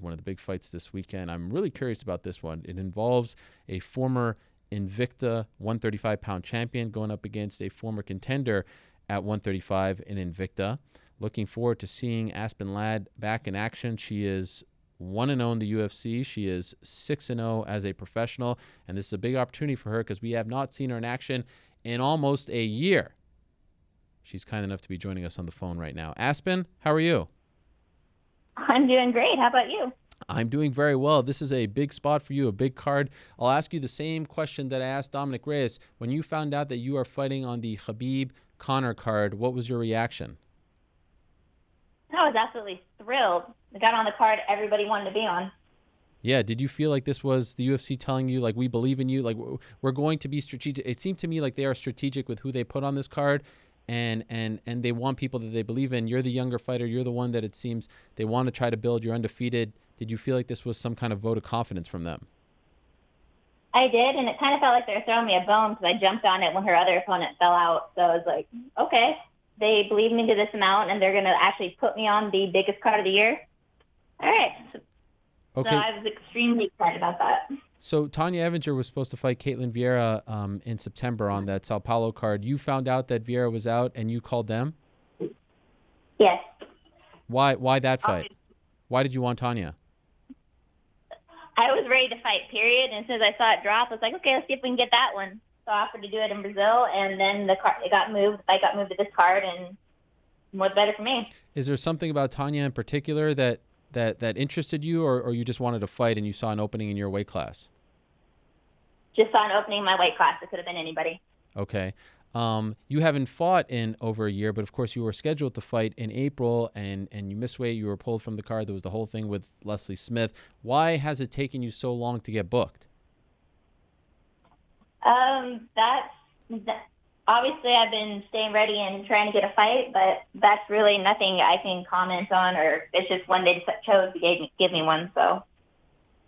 one of the big fights this weekend. I'm really curious about this one. It involves a former Invicta 135-pound champion going up against a former contender at 135 in Invicta. Looking forward to seeing Aspen Ladd back in action. She is 1-0 in the UFC. She is 6-0 as a professional, and this is a big opportunity for her because we have not seen her in action in almost a year. She's kind enough to be joining us on the phone right now. Aspen, how are you? I'm doing great. How about you? I'm doing very well. This is a big spot for you, a big card. I'll ask you the same question that I asked Dominic Reyes. When you found out that you are fighting on the Khabib Conor card, what was your reaction? I was absolutely thrilled. I got on the card everybody wanted to be on. Yeah, did you feel like this was the UFC telling you, like, we believe in you, like, we're going to be strategic? It seemed to me like they are strategic with who they put on this card, and they want people that they believe in. You're the younger fighter. You're the one that it seems they want to try to build. You're undefeated. Did you feel like this was some kind of vote of confidence from them? I did, and it kind of felt like they were throwing me a bone because I jumped on it when her other opponent fell out. So I was like, okay, they believe me to this amount, and they're going to actually put me on the biggest card of the year. All right. Okay. So I was extremely excited about that. So Tonya Evinger was supposed to fight Caitlin Vieira in September on that Sao Paulo card. You found out that Vieira was out, and you called them? Yes. Why that fight? Why did you want Tonya? I was ready to fight, period. And as soon as I saw it drop, I was like, okay, let's see if we can get that one. So I offered to do it in Brazil, and then it got moved. I got moved to this card, and it was better for me. Is there something about Tonya in particular that interested you, or you just wanted to fight and you saw an opening in your weight class? Just saw an opening in my weight class. It could have been anybody. Okay. You haven't fought in over a year, but of course you were scheduled to fight in April, and you missed weight. You were pulled from the card. There was the whole thing with Leslie Smith. Why has it taken you so long to get booked? Obviously I've been staying ready and trying to get a fight, but that's really nothing I can comment on, or it's just when they chose to give me one. So.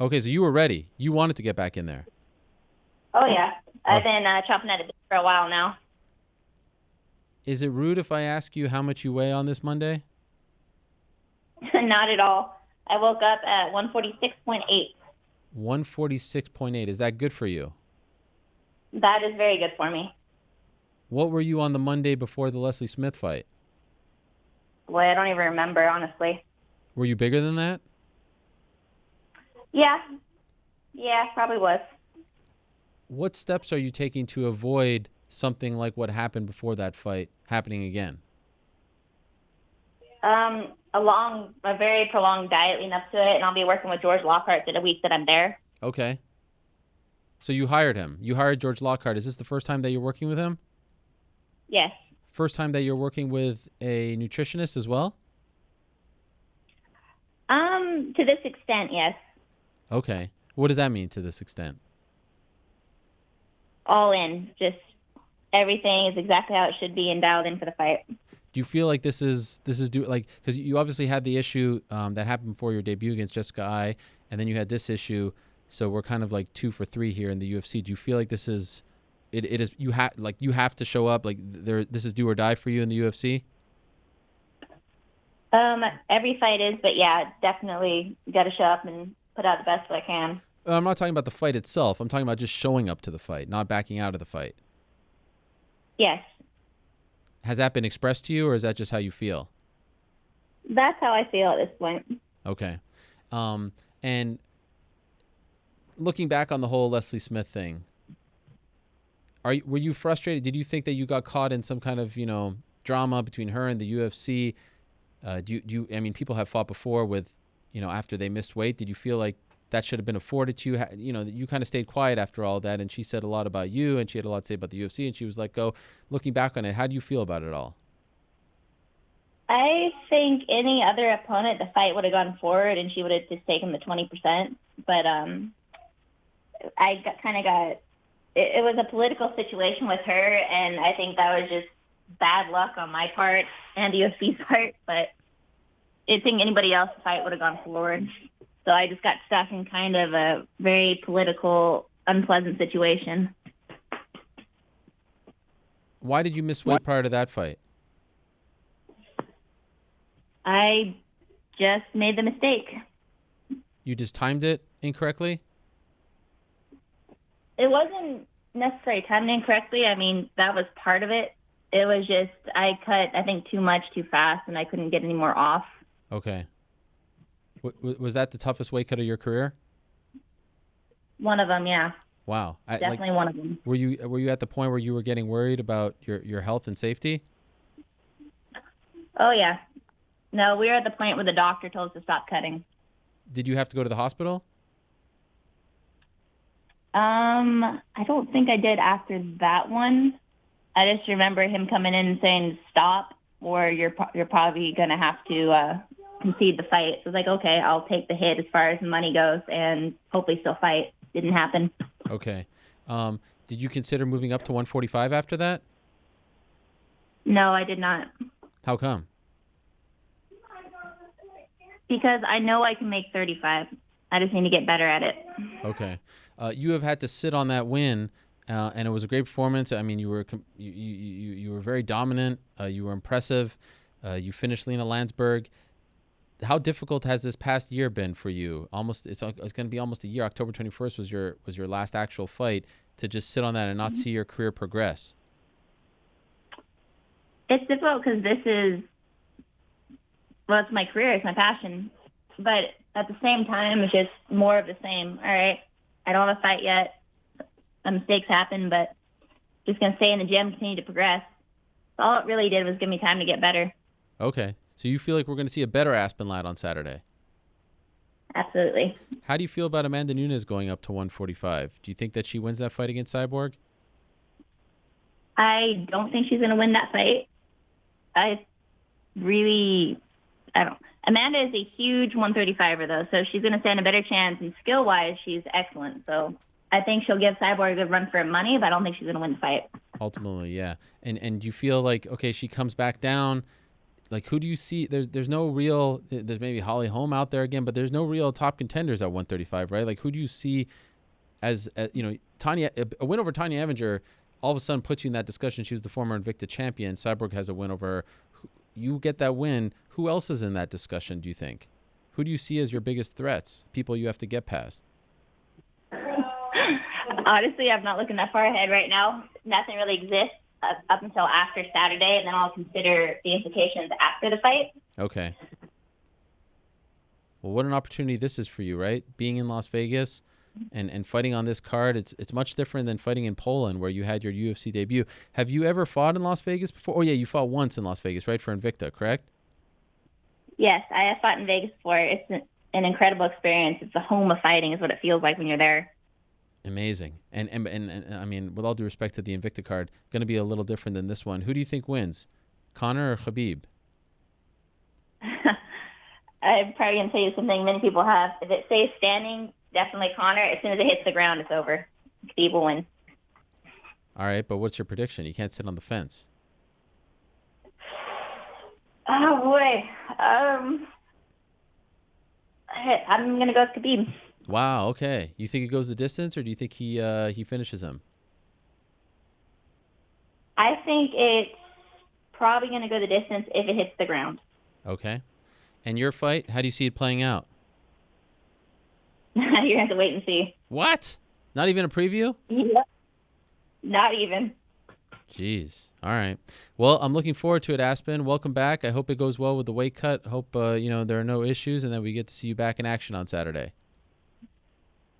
Okay, so you were ready. You wanted to get back in there. Oh yeah, I've been chomping at it for a while now. Is it rude if I ask you how much you weigh on this Monday? Not at all. I woke up at 146.8. 146.8. Is that good for you? That is very good for me. What were you on the Monday before the Leslie Smith fight? Boy, I don't even remember, honestly. Were you bigger than that? Yeah, probably was. What steps are you taking to avoid something like what happened before that fight happening again? A very prolonged diet leading up to it, and I'll be working with George Lockhart for the week that I'm there. Okay. So you hired him. You hired George Lockhart. Is this the first time that you're working with him? Yes. First time that you're working with a nutritionist as well? To this extent, yes. Okay. What does that mean, to this extent? All in. Just everything is exactly how it should be and dialed in for the fight. Do you feel like this is because you obviously had the issue that happened before your debut against Jessica Ai, and then you had this issue, so we're kind of like 2 for 3 here in the UFC. Do you feel like this is you have to show up, like this is do or die for you in the UFC? Every fight is, but yeah, definitely got to show up and put out the best I can. I'm not talking about the fight itself. I'm talking about just showing up to the fight, not backing out of the fight. Yes. Has that been expressed to you, or is that just how you feel? That's how I feel at this point. Okay. And looking back on the whole Leslie Smith thing, were you frustrated? Did you think that you got caught in some kind of, drama between her and the UFC? I mean, people have fought before with, after they missed weight. Did you feel like that should have been afforded to you? You kind of stayed quiet after all that, and she said a lot about you, and she had a lot to say about the UFC, and she was let go. Looking back on it, how do you feel about it all? I think any other opponent, the fight would have gone forward, and she would have just taken the 20%. But it was a political situation with her, and I think that was just bad luck on my part and the UFC's part. But I think anybody else's fight would have gone forward. So I just got stuck in kind of a very political, unpleasant situation. Why did you miss weight prior to that fight? I just made the mistake. You just timed it incorrectly? It wasn't necessarily timed incorrectly. I mean, that was part of it. It was just I cut, I think, too much too fast, and I couldn't get any more off. Okay. Was that the toughest weight cut of your career? One of them, yeah. Wow. Definitely one of them. Were you at the point where you were getting worried about your health and safety? Oh, yeah. No, we were at the point where the doctor told us to stop cutting. Did you have to go to the hospital? I don't think I did after that one. I just remember him coming in and saying, stop, or you're probably going to have to concede the fight. So I was like, okay, I'll take the hit as far as the money goes and hopefully still fight. Didn't happen. Okay. Did you consider moving up to 145 after that? No, I did not. How come? Because I know I can make 35. I just need to get better at it. Okay. You have had to sit on that win, and it was a great performance. I mean, you were very dominant. You were impressive. You finished Lena Landsberg. How difficult has this past year been for you? It's going to be almost a year. October 21st was your last actual fight. To just sit on that and not see your career progress. It's difficult because it's my career, it's my passion. But at the same time, it's just more of the same. All right, I don't have a fight yet. Mistakes happen, but just going to stay in the gym, continue to progress. All it really did was give me time to get better. Okay. So you feel like we're going to see a better Aspen Ladd on Saturday? Absolutely. How do you feel about Amanda Nunes going up to 145? Do you think that she wins that fight against Cyborg? I don't think she's going to win that fight. I don't. Amanda is a huge 135er, though, so she's going to stand a better chance. And skill-wise, she's excellent. So I think she'll give Cyborg a good run for her money, but I don't think she's going to win the fight. Ultimately, yeah. And do you feel like, okay, she comes back down, like who do you see? There's no real, there's maybe Holly Holm out there again, but there's no real top contenders at 135, right? Like who do you see as Tonya, a win over Tonya Evinger all of a sudden puts you in that discussion. She was the former Invicta champion. Cyborg has a win over her. You get that win. Who else is in that discussion, do you think? Who do you see as your biggest threats, people you have to get past? Honestly, I'm not looking that far ahead right now. Nothing really exists up until after Saturday, and then I'll consider the implications after the fight. Okay. Well, what an opportunity this is for you, right? Being in Las Vegas and fighting on this card, it's much different than fighting in Poland where you had your UFC debut. Have you ever fought in Las Vegas before? Oh, yeah, you fought once in Las Vegas, right, for Invicta, correct? Yes, I have fought in Vegas before. It's an incredible experience. It's the home of fighting is what it feels like when you're there. Amazing. And I mean, with all due respect to the Invicta card, going to be a little different than this one. Who do you think wins, Conor or Khabib? I'm probably going to tell you something many people have. If it stays standing, definitely Conor. As soon as it hits the ground, it's over. Khabib will win. All right, but what's your prediction? You can't sit on the fence. Oh, boy. I'm going to go with Khabib. Wow, okay. You think it goes the distance, or do you think he finishes him? I think it's probably going to go the distance if it hits the ground. Okay. And your fight, how do you see it playing out? You're going to have to wait and see. What? Not even a preview? Yep. Not even. Jeez. All right. Well, I'm looking forward to it, Aspen. Welcome back. I hope it goes well with the weight cut. Hope there are no issues, and that we get to see you back in action on Saturday.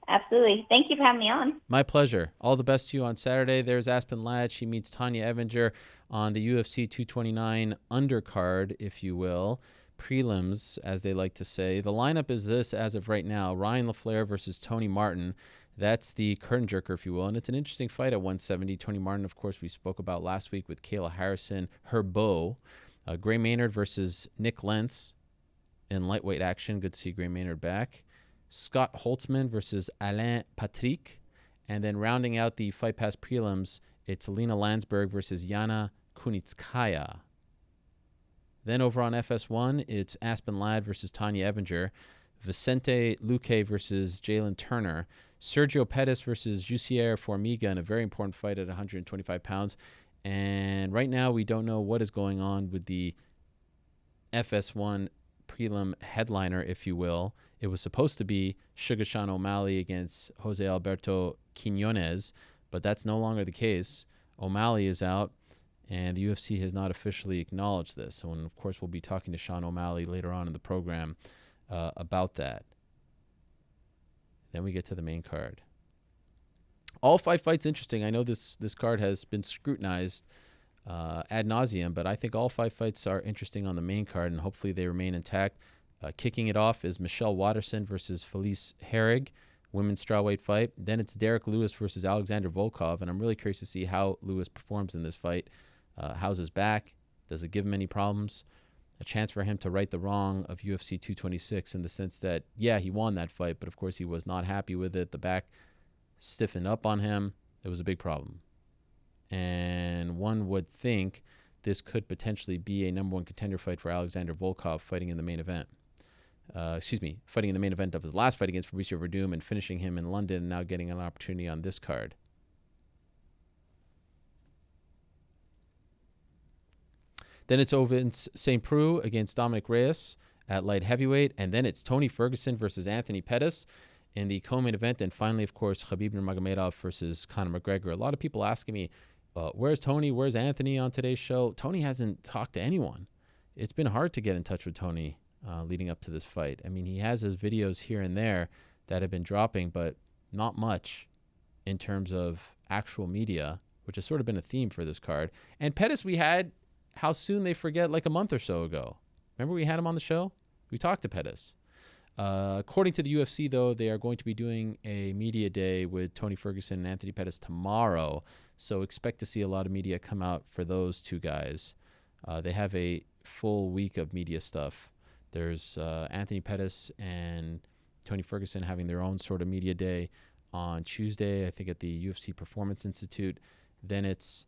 Absolutely. Thank you for having me on. My pleasure. All the best to you on Saturday. There's Aspen Ladd. She meets Tonya Evinger on the UFC 229 undercard, if you will. Prelims, as they like to say. The lineup is this as of right now. Ryan LaFleur versus Tony Martin. That's the curtain jerker, if you will. And it's an interesting fight at 170. Tony Martin, of course, we spoke about last week with Kayla Harrison, her beau. Gray Maynard versus Nick Lentz in lightweight action. Good to see Gray Maynard back. Scott Holtzman versus Alain Patrick. And then rounding out the Fight Pass prelims, it's Lena Landsberg versus Yana Kunitskaya. Then over on FS1, it's Aspen Ladd versus Tonya Evinger. Vicente Luque versus Jalen Turner. Sergio Pettis versus Jussier Formiga in a very important fight at 125 pounds. And right now we don't know what is going on with the FS1 prelim headliner, if you will. It was supposed to be Sugar Sean O'Malley against Jose Alberto Quinones, but that's no longer the case. O'Malley is out, and the UFC has not officially acknowledged this. And, of course, we'll be talking to Sean O'Malley later on in the program about that. Then we get to the main card. All 5 fights interesting. I know this card has been scrutinized ad nauseum, but I think all 5 fights are interesting on the main card, and hopefully they remain intact. Kicking it off is Michelle Waterson versus Felice Herrig, women's strawweight fight. Then it's Derek Lewis versus Alexander Volkov, and I'm really curious to see how Lewis performs in this fight. How's his back? Does it give him any problems? A chance for him to right the wrong of UFC 226 in the sense that, yeah, he won that fight, but of course he was not happy with it. The back stiffened up on him. It was a big problem. And one would think this could potentially be a number 1 contender fight for Alexander Volkov fighting in the main event. Fighting in the main event of his last fight against Fabricio Verdum and finishing him in London and now getting an opportunity on this card. Then it's Ovens St. Preux against Dominic Reyes at light heavyweight. And then it's Tony Ferguson versus Anthony Pettis in the co-main event. And finally, of course, Khabib Nurmagomedov versus Conor McGregor. A lot of people asking me, where's Tony? Where's Anthony on today's show? Tony hasn't talked to anyone. It's been hard to get in touch with Tony leading up to this fight. I mean, he has his videos here and there that have been dropping, but not much in terms of actual media, which has sort of been a theme for this card. And Pettis, we had how soon they forget like a month or so ago. Remember we had him on the show? We talked to Pettis. According to the UFC, though, they are going to be doing a media day with Tony Ferguson and Anthony Pettis tomorrow. So expect to see a lot of media come out for those 2 guys. They have a full week of media stuff. There's Anthony Pettis and Tony Ferguson having their own sort of media day on Tuesday, I think at the UFC Performance Institute. Then it's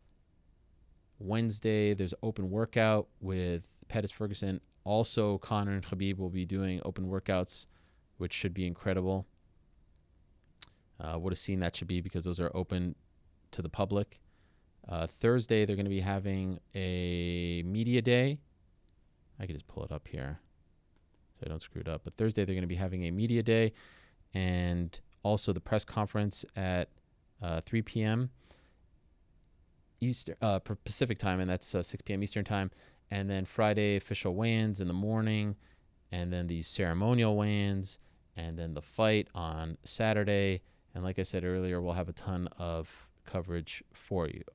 Wednesday. There's open workout with Pettis Ferguson. Also, Conor and Khabib will be doing open workouts, which should be incredible. What a scene that should be because those are open to the public. Thursday, they're going to be having a media day. I can just pull it up here so I don't screw it up. But Thursday, they're going to be having a media day and also the press conference at 3 p.m. Eastern, Pacific time, and that's 6 p.m. Eastern time. And then Friday, official weigh-ins in the morning, and then the ceremonial weigh-ins, and then the fight on Saturday. And like I said earlier, we'll have a ton of coverage for you.